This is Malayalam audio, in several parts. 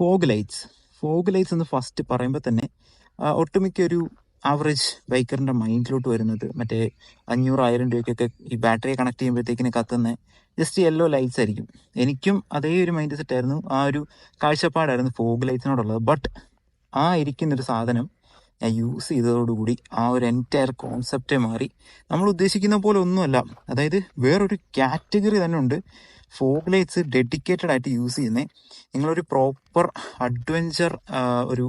ഫോഗ് ലൈറ്റ്സ് എന്ന് ഫസ്റ്റ് പറയുമ്പോൾ തന്നെ ഒട്ടുമിക്ക ഒരു ആവറേജ് ബൈക്കറിൻ്റെ മൈൻഡിലോട്ട് വരുന്നത് മറ്റേ 500,000 രൂപയ്ക്കൊക്കെ ഈ ബാറ്ററി കണക്ട് ചെയ്യുമ്പോഴത്തേക്കിന് കത്തുന്ന ജസ്റ്റ് യെല്ലോ ലൈറ്റ്സ് ആയിരിക്കും. എനിക്കും അതേ ഒരു മൈൻഡ് സെറ്റ് ആയിരുന്നു, ആ ഒരു കാഴ്ചപ്പാടായിരുന്നു ഫോഗ് ലൈറ്റ്സിനോടുള്ളത്. ബട്ട് ആ ഇരിക്കുന്നൊരു സാധനം ഞാൻ യൂസ് ചെയ്തതോടുകൂടി ആ ഒരു എൻറ്റയർ കോൺസെപ്റ്റേ മാറി. നമ്മൾ ഉദ്ദേശിക്കുന്ന പോലെ ഒന്നുമല്ല. അതായത് വേറൊരു കാറ്റഗറി തന്നെ ഉണ്ട് ഫോഗ് ലൈറ്റ്സ് ഡെഡിക്കേറ്റഡ് ആയിട്ട് യൂസ് ചെയ്യുന്നത്. നിങ്ങളൊരു പ്രോപ്പർ അഡ്വഞ്ചർ ഒരു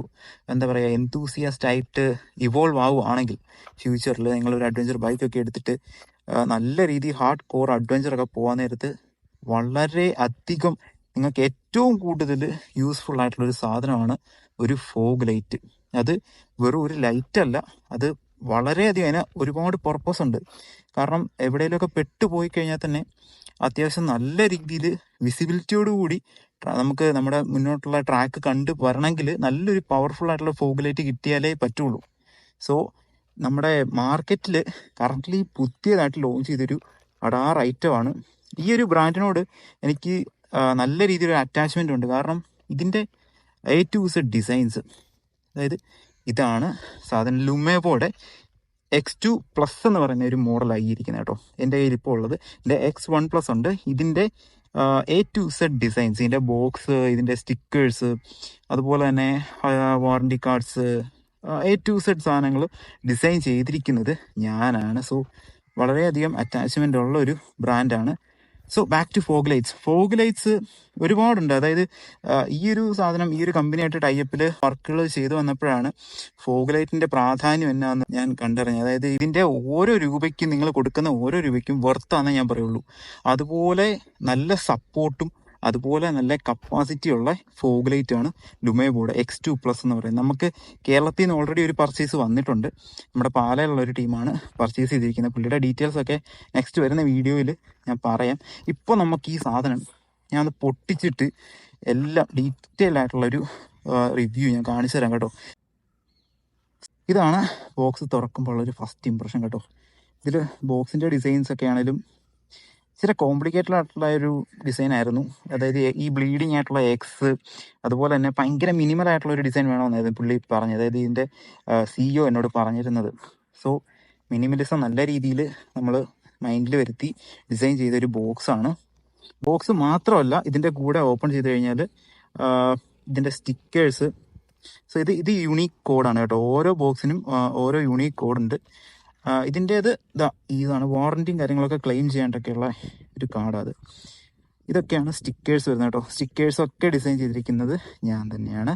എന്താ പറയുക എന്തൂസിയാസ്റ്റ് ആയിട്ട് ഇവോൾവ് ആവുകയാണെങ്കിൽ ഫ്യൂച്ചറിൽ നിങ്ങളൊരു അഡ്വഞ്ചർ ബൈക്കൊക്കെ എടുത്തിട്ട് നല്ല രീതിയിൽ ഹാർഡ് കോർ അഡ്വഞ്ചറൊക്കെ പോകാൻ നേരത്ത് വളരെ അധികം നിങ്ങൾക്ക് ഏറ്റവും കൂടുതൽ യൂസ്ഫുൾ ആയിട്ടുള്ളൊരു സാധനമാണ് ഒരു ഫോഗ് ലൈറ്റ്. അത് വെറും ഒരു ലൈറ്റ് അല്ല, അത് വളരെയധികം അതിന് ഒരുപാട് പർപ്പസ് ഉണ്ട്. കാരണം എവിടെയെങ്കിലുമൊക്കെ പെട്ടുപോയി കഴിഞ്ഞാൽ തന്നെ അത്യാവശ്യം നല്ല രീതിയിൽ വിസിബിലിറ്റിയോടുകൂടി നമുക്ക് നമ്മുടെ മുന്നോട്ടുള്ള ട്രാക്ക് കണ്ട് വരണമെങ്കിൽ നല്ലൊരു പവർഫുൾ ആയിട്ടുള്ള ഫോഗ് ലൈറ്റ് കിട്ടിയാലേ പറ്റുള്ളൂ. സോ നമ്മുടെ മാർക്കറ്റിൽ കറൻ്റ്ലി പുതിയതായിട്ട് ലോഞ്ച് ചെയ്തൊരു അടാർ ഐറ്റമാണ്. ഈ ഒരു ബ്രാൻഡിനോട് എനിക്ക് നല്ല രീതിയിലൊരു അറ്റാച്ച്മെൻ്റ് ഉണ്ട്. കാരണം ഇതിൻ്റെ A2Z ഡിസൈൻസ്, അതായത് ഇതാണ് സാധനം ലുമേവോയുടെ X2+ എന്ന് പറയുന്ന ഒരു മോഡലായിരിക്കുന്നത് കേട്ടോ. എൻ്റെ കയ്യിൽ ഇപ്പോൾ ഉള്ളത് എൻ്റെ X1+ ഉണ്ട്. ഇതിൻ്റെ A2Z ഡിസൈൻസ്, ഇതിൻ്റെ ബോക്സ്, ഇതിൻ്റെ സ്റ്റിക്കേഴ്സ്, അതുപോലെ തന്നെ വാറണ്ടി കാർഡ്സ്, A2Z സാധനങ്ങൾ ഡിസൈൻ ചെയ്തിരിക്കുന്നത് ഞാനാണ്. സോ വളരെയധികം അറ്റാച്ച്മെൻ്റ് ഉള്ള ഒരു ബ്രാൻഡാണ്. So back to fog lights ഒരുപാടുണ്ട്. അതായത് ഈ ഒരു സാധനം ഈ ഒരു കമ്പനിയായിട്ട് ടൈപ്പിൽ വർക്കുകൾ ചെയ്തു വന്നപ്പോഴാണ് ഫോഗ് ലൈറ്റിൻ്റെ പ്രാധാന്യം എന്നാന്ന് ഞാൻ കണ്ടറിഞ്ഞത്. അതായത് ഇതിൻ്റെ ഓരോ രൂപയ്ക്കും നിങ്ങൾ കൊടുക്കുന്ന ഓരോ രൂപയ്ക്കും വെർത്താന്നേ ഞാൻ പറയുള്ളൂ. അതുപോലെ നല്ല സപ്പോർട്ടും അതുപോലെ നല്ല കപ്പാസിറ്റി ഉള്ള ഫോഗ് ലൈറ്റ് ആണ് ലുമേവോയുടെ X2+ എന്ന് പറയുന്നത്. നമുക്ക് കേരളത്തിൽ നിന്ന് ഓൾറെഡി ഒരു പർച്ചേസ് വന്നിട്ടുണ്ട്. നമ്മുടെ പാലയിലുള്ള ഒരു ടീമാണ് പർച്ചേസ് ചെയ്തിരിക്കുന്നത്. പുള്ളിയുടെ ഡീറ്റെയിൽസ് ഒക്കെ നെക്സ്റ്റ് വരുന്ന വീഡിയോയിൽ ഞാൻ പറയാം. ഇപ്പോൾ നമുക്ക് ഈ സാധനം ഞാൻ പൊട്ടിച്ചിട്ട് എല്ലാം ഡീറ്റെയിൽ ആയിട്ടുള്ളൊരു റിവ്യൂ ഞാൻ കാണിച്ചു തരാം കേട്ടോ. ഇതാണ് ബോക്സ് തുറക്കുമ്പോൾ ഉള്ളൊരു ഫസ്റ്റ് ഇമ്പ്രഷൻ കേട്ടോ. ഇതിൽ ബോക്സിൻ്റെ ഡിസൈൻസ് ഒക്കെ ആണെങ്കിലും ഇച്ചിരി കോംപ്ലിക്കേറ്റഡ് ആയിട്ടുള്ള ഒരു ഡിസൈൻ ആയിരുന്നു. അതായത് ഈ ബ്ലീഡിങ് ആയിട്ടുള്ള എക്സ്, അതുപോലെ തന്നെ ഭയങ്കര മിനിമൽ ആയിട്ടുള്ള ഒരു ഡിസൈൻ വേണമെന്നായിരുന്നു പുള്ളി പറഞ്ഞത്. അതായത് ഇതിൻ്റെ CEO എന്നോട് പറഞ്ഞിരുന്നത്. സോ മിനിമലിസം നല്ല രീതിയിൽ നമ്മൾ മൈൻഡിൽ വരുത്തി ഡിസൈൻ ചെയ്തൊരു ബോക്സാണ്. ബോക്സ് മാത്രമല്ല, ഇതിൻ്റെ കൂടെ ഓപ്പൺ ചെയ്ത് കഴിഞ്ഞാൽ ഇതിൻ്റെ സ്റ്റിക്കേഴ്സ്. സോ ഇത് യുണീക്ക് കോഡാണ് കേട്ടോ. ഓരോ ബോക്സിനും ഓരോ യുണീക്ക് കോഡുണ്ട്. ഇതിൻ്റേത് ഇതാണ് വാറണ്ടിയും കാര്യങ്ങളൊക്കെ ക്ലെയിം ചെയ്യാണ്ടൊക്കെയുള്ള ഒരു കാർഡാണ്. ഇതൊക്കെയാണ് സ്റ്റിക്കേഴ്സ് വരുന്നത് കേട്ടോ. സ്റ്റിക്കേഴ്സൊക്കെ ഡിസൈൻ ചെയ്തിരിക്കുന്നത് ഞാൻ തന്നെയാണ്.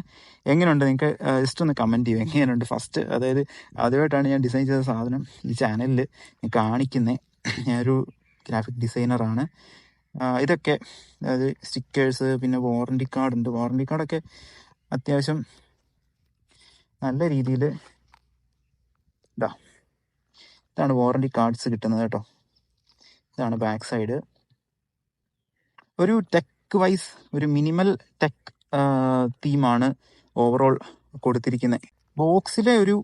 എങ്ങനെയുണ്ട് നിങ്ങൾക്ക് ജസ്റ്റ് ഒന്ന് കമൻറ്റ് ചെയ്യും എങ്ങനെയുണ്ട്. ഫസ്റ്റ് അതായത് ആദ്യമായിട്ടാണ് ഞാൻ ഡിസൈൻ ചെയ്ത സാധനം ഈ ചാനലിൽ ഞാൻ കാണിക്കുന്നത്. ഞാനൊരു ഗ്രാഫിക് ഡിസൈനറാണ്. ഇതൊക്കെ അതായത് സ്റ്റിക്കേഴ്സ്, പിന്നെ വാറണ്ടി കാർഡുണ്ട്. വാറണ്ടി കാർഡൊക്കെ അത്യാവശ്യം നല്ല രീതിയിൽ ഇതാണ് വാറണ്ടി കാർഡ്സ് കിട്ടുന്നത് കേട്ടോ. ഇതാണ് ബാക്ക് സൈഡ്. ഒരു ടെക് വൈസ് ഒരു മിനിമൽ ടെക് തീമാണ് ഓവറോൾ കൊടുത്തിരിക്കുന്നത്. ബോക്സിലെ ഒരു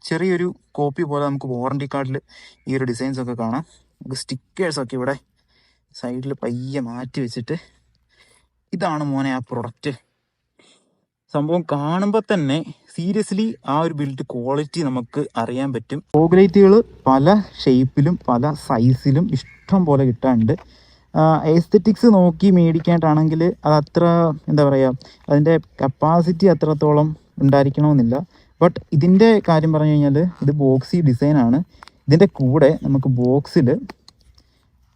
ചെറിയൊരു കോപ്പി പോലെ നമുക്ക് വാറണ്ടി കാർഡിൽ ഈ ഒരു ഡിസൈൻസ് ഒക്കെ കാണാം. നമുക്ക് സ്റ്റിക്കേഴ്സൊക്കെ ഇവിടെ സൈഡിൽ പയ്യെ മാറ്റി വെച്ചിട്ട് ഇതാണ് മോനെ ആ പ്രൊഡക്റ്റ്. സംഭവം കാണുമ്പോൾ തന്നെ സീരിയസ്ലി ആ ഒരു ബിൽഡ് ക്വാളിറ്റി നമുക്ക് അറിയാൻ പറ്റും. ഫോഗ് ലൈറ്റുകൾ പല ഷേപ്പിലും പല സൈസിലും ഇഷ്ടം പോലെ കിട്ടാനുണ്ട്. എസ്തെറ്റിക്സ് നോക്കി മേടിക്കാനായിട്ടാണെങ്കിൽ അത് അത്ര എന്താ പറയുക, അതിൻ്റെ കപ്പാസിറ്റി അത്രത്തോളം ഉണ്ടായിരിക്കണമെന്നില്ല. ബട്ട് ഇതിൻ്റെ കാര്യം പറഞ്ഞു കഴിഞ്ഞാൽ ഇത് ബോക്സി ഡിസൈനാണ്. ഇതിൻ്റെ കൂടെ നമുക്ക് ബോക്സിൽ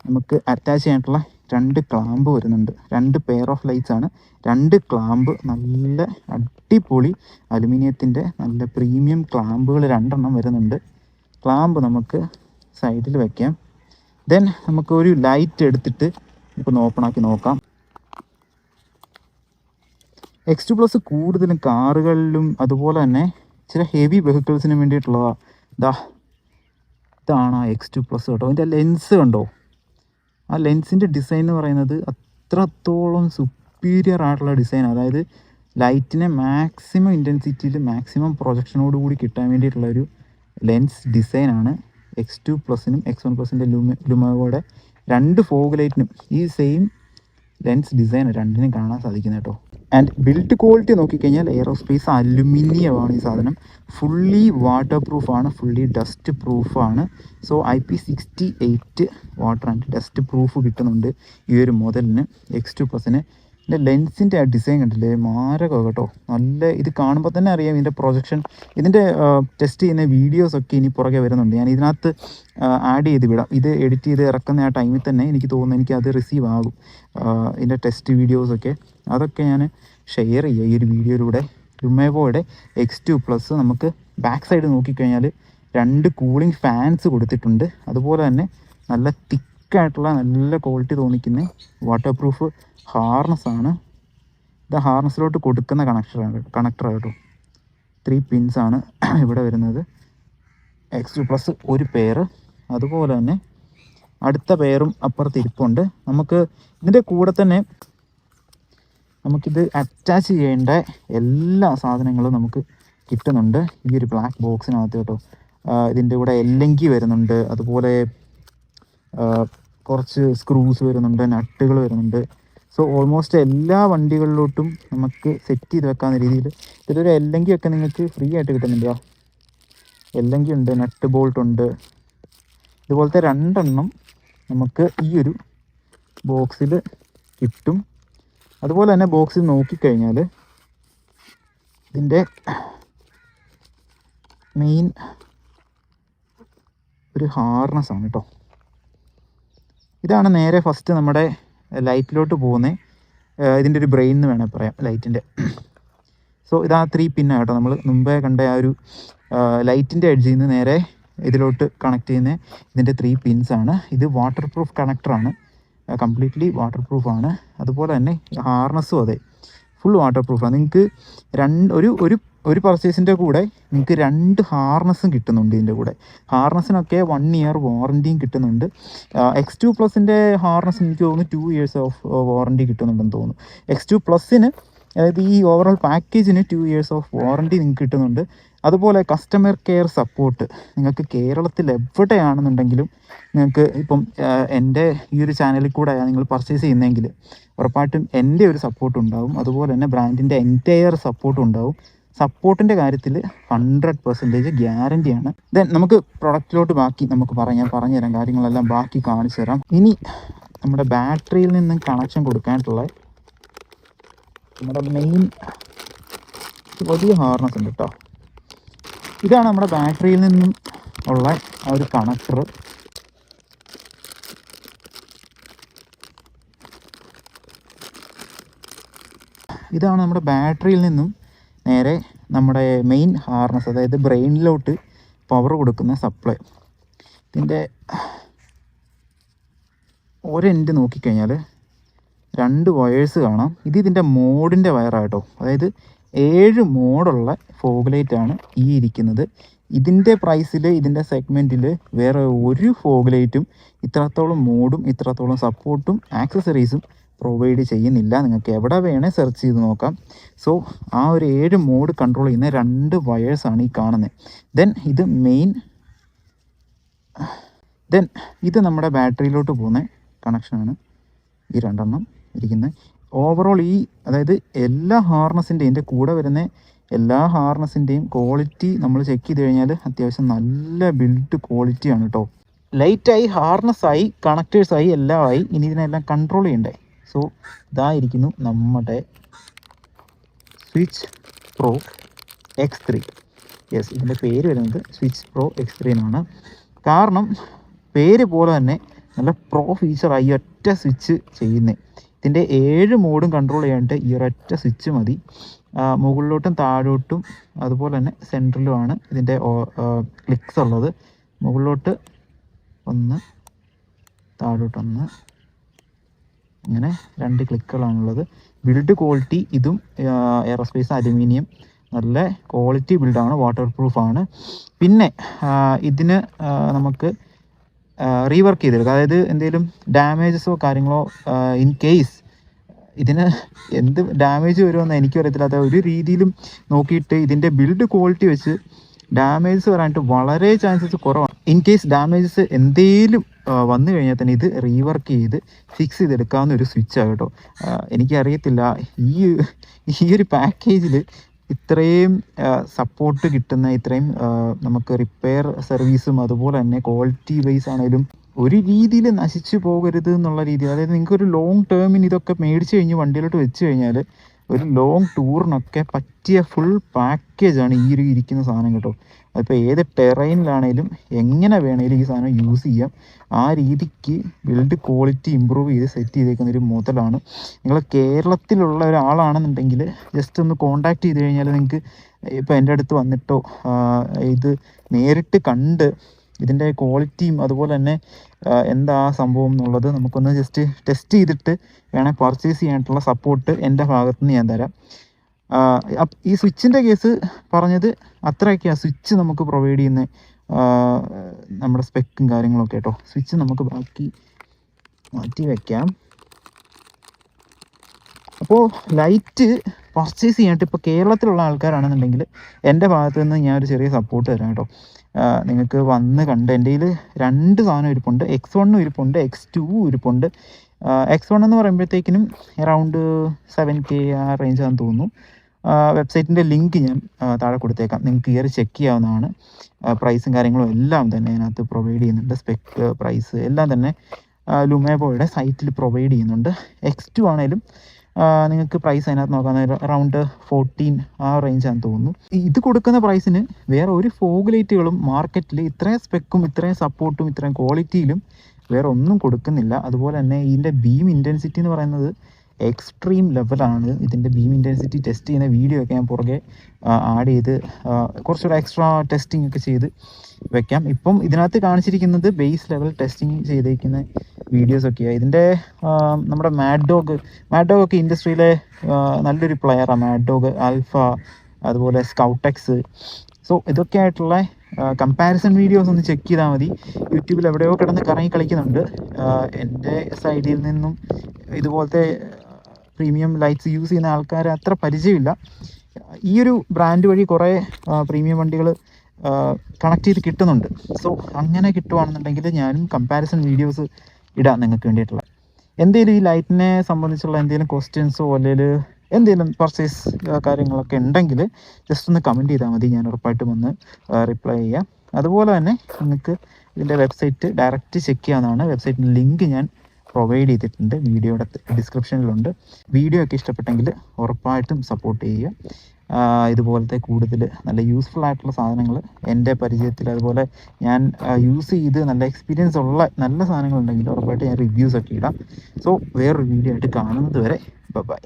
നമുക്ക് അറ്റാച്ച് ചെയ്യാനായിട്ടുള്ള 2 ക്ലാമ്പ് വരുന്നുണ്ട്. 2 പെയർ ഓഫ് ലൈറ്റ്സ് ആണ്. 2 ക്ലാമ്പ് നല്ല അടിപൊളി അലുമിനിയത്തിൻ്റെ നല്ല പ്രീമിയം ക്ലാമ്പുകൾ 2 വരുന്നുണ്ട്. ക്ലാമ്പ് നമുക്ക് സൈഡിൽ വയ്ക്കാം. ദെൻ നമുക്ക് ഒരു ലൈറ്റ് എടുത്തിട്ട് ഇപ്പോൾ ഓപ്പണാക്കി നോക്കാം. X2+ കൂടുതലും കാറുകളിലും അതുപോലെ തന്നെ ചില ഹെവി വെഹിക്കിൾസിനും വേണ്ടിയിട്ടുള്ളതാണ്. ഇതാണ് X2+ കേട്ടോ. ഇതിൻ്റെ ലെൻസ് കണ്ടോ? ആ ലെൻസിൻ്റെ ഡിസൈൻ എന്ന് പറയുന്നത് അത്രത്തോളം സുപ്പീരിയർ ആയിട്ടുള്ള ഡിസൈൻ. അതായത് ലൈറ്റിനെ മാക്സിമം ഇൻറ്റൻസിറ്റിയിൽ മാക്സിമം പ്രൊജക്ഷനോട് കൂടി കിട്ടാൻ വേണ്ടിയിട്ടുള്ളൊരു ലെൻസ് ഡിസൈനാണ് X2+നും X1+ൻ്റെ ലുമേവോയുടെ 2 ഫോഗ് ലൈറ്റിനും ഈ സെയിം ലെൻസ് ഡിസൈൻ 2നും കാണാൻ സാധിക്കുന്നത് കേട്ടോ. ആൻഡ് ബിൽഡ് ക്വാളിറ്റി നോക്കിക്കഴിഞ്ഞാൽ എയറോസ്പേസ് അലുമിനിയമാണ് ഈ സാധനം. ഫുള്ളി വാട്ടർ പ്രൂഫാണ്, ഫുള്ളി ഡസ്റ്റ് പ്രൂഫാണ്. So IP68 water and dust proof കിട്ടുന്നുണ്ട് ഈ ഒരു മോഡലിന് X2+ന്. ഇതിൻ്റെ ലെൻസിൻ്റെ ആ ഡിസൈൻ കണ്ടില്ലേ, മാരകം കേട്ടോ. നല്ല ഇത് കാണുമ്പോൾ തന്നെ അറിയാം ഇതിൻ്റെ പ്രൊജക്ഷൻ. ഇതിൻ്റെ ടെസ്റ്റ് ചെയ്യുന്ന വീഡിയോസൊക്കെ ഇനി പുറകെ വരുന്നുണ്ട്. ഞാൻ ഇതിനകത്ത് ആഡ് ചെയ്ത് വിടാം. ഇത് എഡിറ്റ് ചെയ്ത് ഇറക്കുന്ന ആ ടൈമിൽ തന്നെ എനിക്ക് തോന്നുന്നു എനിക്കത് റിസീവ് ആകും, ഇതിൻ്റെ ടെസ്റ്റ് വീഡിയോസൊക്കെ. അതൊക്കെ ഞാൻ ഷെയർ ചെയ്യുക ഈ ഒരു വീഡിയോയിലൂടെ. ലുമേവോയുടെ X2+ നമുക്ക് ബാക്ക് സൈഡ് നോക്കിക്കഴിഞ്ഞാൽ 2 കൂളിംഗ് ഫാൻസ് കൊടുത്തിട്ടുണ്ട്. അതുപോലെ തന്നെ നല്ല തിക്കായിട്ടുള്ള നല്ല ക്വാളിറ്റി തോന്നിക്കുന്ന വാട്ടർ പ്രൂഫ് ഹാർനസ്സാണ്. ഇത് ഹാർനസ്സിലോട്ട് കൊടുക്കുന്ന കണക്ടർ കേട്ടോ. 3 പിൻസാണ് ഇവിടെ വരുന്നത്. X2+ ഒരു പെയർ, അതുപോലെ തന്നെ അടുത്ത പെയറും അപ്പുറത്ത് ഇരിപ്പുണ്ട്. നമുക്ക് ഇതിൻ്റെ കൂടെ തന്നെ നമുക്കിത് അറ്റാച്ച് ചെയ്യേണ്ട എല്ലാ സാധനങ്ങളും നമുക്ക് കിട്ടുന്നുണ്ട് ഈ ഒരു ബ്ലാക്ക് ബോക്സിനകത്ത് കേട്ടോ. ഇതിൻ്റെ കൂടെ എല്ലങ്കി വരുന്നുണ്ട്, അതുപോലെ കുറച്ച് സ്ക്രൂസ് വരുന്നുണ്ട്, നട്ടുകൾ വരുന്നുണ്ട്. സോ ഓൾമോസ്റ്റ് എല്ലാ വണ്ടികളിലോട്ടും നമുക്ക് സെറ്റ് ചെയ്ത് വെക്കാവുന്ന രീതിയിൽ ഇതിലൊരു എല്ലങ്കിയൊക്കെ നിങ്ങൾക്ക് ഫ്രീ ആയിട്ട് കിട്ടുന്നുണ്ട്. എല്ലങ്കി ഉണ്ട്, നട്ട് ബോൾട്ട് ഉണ്ട്. ഇതുപോലത്തെ 2 എണ്ണം നമുക്ക് ഈ ഒരു ബോക്സിൽ കിട്ടും. അതുപോലെ തന്നെ ബോക്സിൽ നോക്കിക്കഴിഞ്ഞാൽ ഇതിൻ്റെ മെയിൻ ഒരു ഹാർനസ് ആണ് കേട്ടോ. ഇതാണ് നേരെ ഫസ്റ്റ് നമ്മുടെ ലൈറ്റിലോട്ട് പോകുന്നത്. ഇതിൻ്റെ ഒരു ബ്രെയിൻ എന്ന് വേണേൽ പറയാം ലൈറ്റിൻ്റെ. സോ ഇതാ 3 പിന്നാണ് കേട്ടോ. നമ്മൾ മുമ്പേ കണ്ട ആ ഒരു ലൈറ്റിൻ്റെ എഡ്ജിൽ നിന്ന് നേരെ ഇതിലോട്ട് കണക്ട് ചെയ്യുന്ന ഇതിൻ്റെ 3 പിൻസാണ്. ഇത് വാട്ടർ പ്രൂഫ് കണക്ടറാണ്, കംപ്ലീറ്റ്ലി വാട്ടർ പ്രൂഫാണ്. അതുപോലെ തന്നെ ഹാർനസ്സും അതെ, ഫുൾ വാട്ടർ പ്രൂഫാണ്. നിങ്ങൾക്ക് ഒരു പർച്ചേസിൻ്റെ കൂടെ നിങ്ങൾക്ക് 2 ഹാർനസ്സും കിട്ടുന്നുണ്ട്. ഇതിൻ്റെ കൂടെ ഹാർനസ്സിനൊക്കെ 1 ഇയർ വാറൻറ്റിയും കിട്ടുന്നുണ്ട്. X2+ൻ്റെ ഹാർനസ് എനിക്ക് തോന്നുന്നു 2 ഇയേഴ്സ് ഓഫ് വാറൻറ്റി കിട്ടുന്നുണ്ടെന്ന് തോന്നുന്നു. X2+ന് അതായത് ഈ ഓവറോൾ പാക്കേജിന് 2 ഇയേഴ്സ് ഓഫ് വാറൻറ്റി നിങ്ങൾക്ക് കിട്ടുന്നുണ്ട്. അതുപോലെ കസ്റ്റമർ കെയർ സപ്പോർട്ട് നിങ്ങൾക്ക് കേരളത്തിൽ എവിടെയാണെന്നുണ്ടെങ്കിലും നിങ്ങൾക്ക് ഇപ്പം എൻ്റെ ഈ ഒരു ചാനലിൽ കൂടെ നിങ്ങൾ പർച്ചേസ് ചെയ്യുന്നതെങ്കിൽ ഉറപ്പായിട്ടും എൻ്റെ ഒരു സപ്പോർട്ട് ഉണ്ടാവും. അതുപോലെ തന്നെ ബ്രാൻഡിൻ്റെ എൻറ്റയർ സപ്പോർട്ടും ഉണ്ടാവും. സപ്പോർട്ടിൻ്റെ കാര്യത്തിൽ 100% ഗ്യാരൻറ്റിയാണ്. ദെൻ നമുക്ക് പ്രൊഡക്റ്റിലോട്ട് ബാക്കി നമുക്ക് ഞാൻ പറഞ്ഞുതരാം, കാര്യങ്ങളെല്ലാം ബാക്കി കാണിച്ചു തരാം. ഇനി നമ്മുടെ ബാറ്ററിയിൽ നിന്നും കണക്ഷൻ കൊടുക്കാനായിട്ടുള്ള നമ്മുടെ മെയിൻ വലിയ ഹാർനസ് ഉണ്ട് കേട്ടോ. ഇതാണ് നമ്മുടെ ബാറ്ററിയിൽ നിന്നും ഉള്ള ആ ഒരു കണക്ടർ. ഇതാണ് നമ്മുടെ ബാറ്ററിയിൽ നിന്നും നേരെ നമ്മുടെ മെയിൻ ഹാർനസ്, അതായത് ബ്രെയിനിലോട്ട് പവർ കൊടുക്കുന്ന സപ്ലൈ. ഇതിൻ്റെ ഒരെൻഡ് നോക്കിക്കഴിഞ്ഞാൽ 2 വയേഴ്സ് കാണാം. ഇതിൻ്റെ മോഡിൻ്റെ വയറാട്ടോ. അതായത് 7 മോഡുള്ള ഫോഗ് ലൈറ്റാണ് ഈ ഇരിക്കുന്നത്. ഇതിൻ്റെ പ്രൈസിൽ ഇതിൻ്റെ സെഗ്മെൻറ്റിൽ വേറെ ഒരു ഫോഗ് ലൈറ്റും ഇത്രത്തോളം മോഡും ഇത്രത്തോളം സപ്പോർട്ടും ആക്സസറീസും പ്രൊവൈഡ് ചെയ്യുന്നില്ല. നിങ്ങൾക്ക് എവിടെ വേണേൽ സെർച്ച് ചെയ്ത് നോക്കാം. സോ ആ ഒരു 7 മോഡ് കൺട്രോൾ ചെയ്യുന്ന 2 വയേഴ്സാണ് ഈ കാണുന്നത്. ദെൻ ഇത് നമ്മുടെ ബാറ്ററിയിലോട്ട് പോകുന്ന കണക്ഷനാണ് ഈ 2 എണ്ണം ഇരിക്കുന്നത്. ഓവറോൾ അതായത് എല്ലാ ഹാർനസിൻ്റെയും ഇതിൻ്റെ കൂടെ വരുന്ന എല്ലാ ഹാർനസിൻ്റെയും ക്വാളിറ്റി നമ്മൾ ചെക്ക് ചെയ്ത് കഴിഞ്ഞാൽ അത്യാവശ്യം നല്ല ബിൽഡ് ക്വാളിറ്റിയാണ് കേട്ടോ. ലൈറ്റായി, ഹാർനസ്സായി, കണക്റ്റേഴ്സായി, എല്ലാം ആയി. ഇനി ഇതിനെല്ലാം കൺട്രോൾ ചെയ്യണ്ടേ. സോ ഇതായിരിക്കുന്നു നമ്മുടെ സ്വിച്ച് പ്രോ X3. യെസ്, ഇതിൻ്റെ പേര് വരുന്നത് സ്വിച്ച് പ്രോ X3 എന്നാണ്. കാരണം പേര് പോലെ തന്നെ നല്ല പ്രോ ഫീച്ചറായി ഒറ്റ സ്വിച്ച് ചെയ്യുന്നത്. ഇതിൻ്റെ 7 മോഡും കൺട്രോൾ ചെയ്യാനായിട്ട് ഈ ഒരൊറ്റ സ്വിച്ച് മതി. മുകളിലോട്ടും താഴോട്ടും അതുപോലെ തന്നെ സെൻറ്ററിലുമാണ് ഇതിൻ്റെ ക്ലിക്സ് ഉള്ളത്. മുകളിലോട്ട് 1, താഴോട്ടൊന്ന്, ഇങ്ങനെ 2 ക്ലിക്കുകളാണുള്ളത്. ബിൽഡ് ക്വാളിറ്റി ഇതും എയറോസ്പേസ് അലുമിനിയം നല്ല ക്വാളിറ്റി ബിൽഡാണ്, വാട്ടർ പ്രൂഫാണ്. പിന്നെ ഇതിന് നമുക്ക് റീവർക്ക് ചെയ്തെടുക്കുക. അതായത് എന്തെങ്കിലും ഡാമേജസോ കാര്യങ്ങളോ ഇൻ കേസ് ഇതിന് എന്ത് ഡാമേജ് വരുമെന്ന് എനിക്കും അറിയത്തില്ലാത്ത ഒരു രീതിയിലും നോക്കിയിട്ട് ഇതിൻ്റെ ബിൽഡ് ക്വാളിറ്റി വെച്ച് ഡാമേജസ് വരാനായിട്ട് വളരെ ചാൻസസ് കുറവാണ്. ഇൻ കേസ് ഡാമേജസ് എന്തേലും വന്നു കഴിഞ്ഞാൽ തന്നെ ഇത് റീവർക്ക് ചെയ്ത് ഫിക്സ് ചെയ്തെടുക്കാവുന്ന ഒരു സ്വിച്ചാണ് കേട്ടോ. എനിക്കറിയത്തില്ല ഈ ഒരു പാക്കേജിൽ ഇത്രയും സപ്പോർട്ട് കിട്ടുന്ന, ഇത്രയും നമുക്ക് റിപ്പയർ സർവീസും അതുപോലെ തന്നെ ക്വാളിറ്റി വൈസ് ആണെങ്കിലും ഒരു രീതിയിൽ നശിച്ചു പോകരുത് എന്നുള്ള രീതിയിൽ, അതായത് നിങ്ങൾക്ക് ഒരു ലോങ് ടേമിന് ഇതൊക്കെ മേടിച്ച് കഴിഞ്ഞ് വണ്ടിയിലോട്ട് വെച്ച് കഴിഞ്ഞാൽ ഒരു ലോങ് ടൂറിനൊക്കെ പറ്റിയ ഫുൾ പാക്കേജാണ് ഈ ഒരു ഇരിക്കുന്ന സാധനം കേട്ടോ. അതിപ്പോൾ ഏത് ടെറൈനിലാണേലും എങ്ങനെ വേണേലും ഈ സാധനം യൂസ് ചെയ്യാം. ആ രീതിക്ക് ബിൽഡ് ക്വാളിറ്റി ഇമ്പ്രൂവ് ചെയ്ത് സെറ്റ് ചെയ്തേക്കുന്ന ഒരു മുതലാണ്. നിങ്ങൾ കേരളത്തിലുള്ള ഒരാളാണെന്നുണ്ടെങ്കിൽ ജസ്റ്റ് ഒന്ന് കോണ്ടാക്ട് ചെയ്ത് കഴിഞ്ഞാൽ നിങ്ങൾക്ക് ഇപ്പോൾ എൻ്റെ അടുത്ത് വന്നിട്ടോ ഇത് നേരിട്ട് കണ്ട് ഇതിൻ്റെ ക്വാളിറ്റിയും അതുപോലെ തന്നെ എന്താ സംഭവം എന്നുള്ളത് നമുക്കൊന്ന് ജസ്റ്റ് ടെസ്റ്റ് ചെയ്തിട്ട് വേണമെങ്കിൽ പർച്ചേസ് ചെയ്യാനായിട്ടുള്ള സപ്പോർട്ട് എൻ്റെ ഭാഗത്തു നിന്ന് ഞാൻ തരാം. ഈ സ്വിച്ചിൻ്റെ കേസ് പറഞ്ഞത് അത്രയൊക്കെയാണ്. സ്വിച്ച് നമുക്ക് പ്രൊവൈഡ് ചെയ്യുന്ന നമ്മുടെ സ്പെക്കും കാര്യങ്ങളൊക്കെ കേട്ടോ. സ്വിച്ച് നമുക്ക് ബാക്കി മാറ്റി വയ്ക്കാം. അപ്പോൾ ലൈറ്റ് പർച്ചേസ് ചെയ്യാനായിട്ട് ഇപ്പോൾ കേരളത്തിലുള്ള ആൾക്കാരാണെന്നുണ്ടെങ്കിൽ എൻ്റെ ഭാഗത്തു നിന്ന് ഞാൻ ഒരു ചെറിയ സപ്പോർട്ട് തരാം കേട്ടോ. നിങ്ങൾക്ക് വന്ന് കണ്ട് എൻ്റെ കയ്യിൽ 2 സാധനം ഇരിപ്പുണ്ട്. X1 ഇരിപ്പുണ്ട്, X2 ഇരിപ്പുണ്ട്. X1 എന്ന് പറയുമ്പോഴത്തേക്കിനും അറൗണ്ട് 7K ആ റേഞ്ചാണെന്ന് തോന്നുന്നു. വെബ്സൈറ്റിൻ്റെ ലിങ്ക് ഞാൻ താഴെ കൊടുത്തേക്കാം, നിങ്ങൾക്ക് കയറി ചെക്ക് ചെയ്യാവുന്നതാണ്. പ്രൈസും കാര്യങ്ങളും എല്ലാം തന്നെ അതിനകത്ത് പ്രൊവൈഡ് ചെയ്യുന്നുണ്ട്. സ്പെക്ക് പ്രൈസ് എല്ലാം തന്നെ ലുമേബോയുടെ സൈറ്റിൽ പ്രൊവൈഡ് ചെയ്യുന്നുണ്ട്. X2 ആണേലും നിങ്ങൾക്ക് പ്രൈസ് അതിനകത്ത് നോക്കാൻ അറൗണ്ട് 14 ആ റേഞ്ചാണെന്ന് തോന്നുന്നു. ഇത് കൊടുക്കുന്ന പ്രൈസിന് വേറെ ഒരു ഫോഗ് ലൈറ്റുകളും മാർക്കറ്റിൽ ഇത്രയും സ്പെക്കും ഇത്രയും സപ്പോർട്ടും ഇത്രയും ക്വാളിറ്റിയിലും വേറെ ഒന്നും കൊടുക്കുന്നില്ല. അതുപോലെ തന്നെ ഇതിൻ്റെ ബീം ഇൻറ്റൻസിറ്റി എന്ന് പറയുന്നത് എക്സ്ട്രീം ലെവലാണ്. ഇതിൻ്റെ ബീം ഇൻറ്റൻസിറ്റി ടെസ്റ്റ് ചെയ്യുന്ന വീഡിയോ ഒക്കെ ഞാൻ പുറകെ ആഡ് ചെയ്ത് കുറച്ചുകൂടെ എക്സ്ട്രാ ടെസ്റ്റിംഗ് ഒക്കെ ചെയ്ത് വെക്കാം. ഇപ്പം ഇതിനകത്ത് കാണിച്ചിരിക്കുന്നത് ബേസ് ലെവൽ ടെസ്റ്റിംഗ് ചെയ്തേക്കുന്ന വീഡിയോസൊക്കെയാണ്. ഇതിൻ്റെ നമ്മുടെ മാഡ് ഡോഗ് ഒക്കെ ഇൻഡസ്ട്രിയിലെ നല്ലൊരു പ്ലെയറാണ്. മാഡ് ഡോഗ്, ആൽഫ, അതുപോലെ സ്കൗട്ടെക്സ്. സോ ഇതൊക്കെ ആയിട്ടുള്ള കമ്പാരിസൺ വീഡിയോസ് ഒന്ന് ചെക്ക് ചെയ്താൽ മതി. യൂട്യൂബിൽ എവിടെയോ കിടന്ന് കറങ്ങി കളിക്കുന്നുണ്ട്. എൻ്റെ സൈഡിൽ നിന്നും ഇതുപോലത്തെ പ്രീമിയം ലൈറ്റ്സ് യൂസ് ചെയ്യുന്ന ആൾക്കാർ അത്ര പരിചയമില്ല. ഈ ഒരു ബ്രാൻഡ് വഴി കുറേ പ്രീമിയം വണ്ടികൾ കണക്ട് ചെയ്ത് കിട്ടുന്നുണ്ട്. സോ അങ്ങനെ കിട്ടുവാണെന്നുണ്ടെങ്കിൽ ഞാനും കമ്പാരിസൺ വീഡിയോസ് ഇടാം നിങ്ങൾക്ക് വേണ്ടിയിട്ടുള്ള. എന്തെങ്കിലും ഈ ലൈറ്റിനെ സംബന്ധിച്ചുള്ള എന്തെങ്കിലും ക്വസ്റ്റ്യൻസോ അല്ലെങ്കിൽ എന്തെങ്കിലും പർച്ചേസ് കാര്യങ്ങളൊക്കെ ഉണ്ടെങ്കിൽ ജസ്റ്റ് ഒന്ന് കമൻറ്റ് ചെയ്താൽ മതി, ഞാൻ ഉറപ്പായിട്ടും ഒന്ന് റിപ്ലൈ ചെയ്യാം. അതുപോലെ തന്നെ നിങ്ങൾക്ക് ഇതിൻ്റെ വെബ്സൈറ്റ് ഡയറക്റ്റ് ചെക്ക് ചെയ്യാവുന്നതാണ്. വെബ്സൈറ്റിൻ്റെ ലിങ്ക് ഞാൻ പ്രൊവൈഡ് ചെയ്തിട്ടുണ്ട്, വീഡിയോയുടെ ഡിസ്ക്രിപ്ഷനിലുണ്ട്. വീഡിയോ ഒക്കെ ഇഷ്ടപ്പെട്ടെങ്കിൽ ഉറപ്പായിട്ടും സപ്പോർട്ട് ചെയ്യുക. ഇതുപോലത്തെ കൂടുതൽ നല്ല യൂസ്ഫുൾ ആയിട്ടുള്ള സാധനങ്ങൾ എൻ്റെ പരിചയത്തിൽ, അതുപോലെ ഞാൻ യൂസ് ചെയ്ത് നല്ല എക്സ്പീരിയൻസ് ഉള്ള നല്ല സാധനങ്ങളുണ്ടെങ്കിൽ ഉറപ്പായിട്ട് ഞാൻ റിവ്യൂസൊക്കെ ഇടാം. സോ വേറൊരു വീഡിയോ ആയിട്ട് കാണുന്നത് വരെ ബൈ.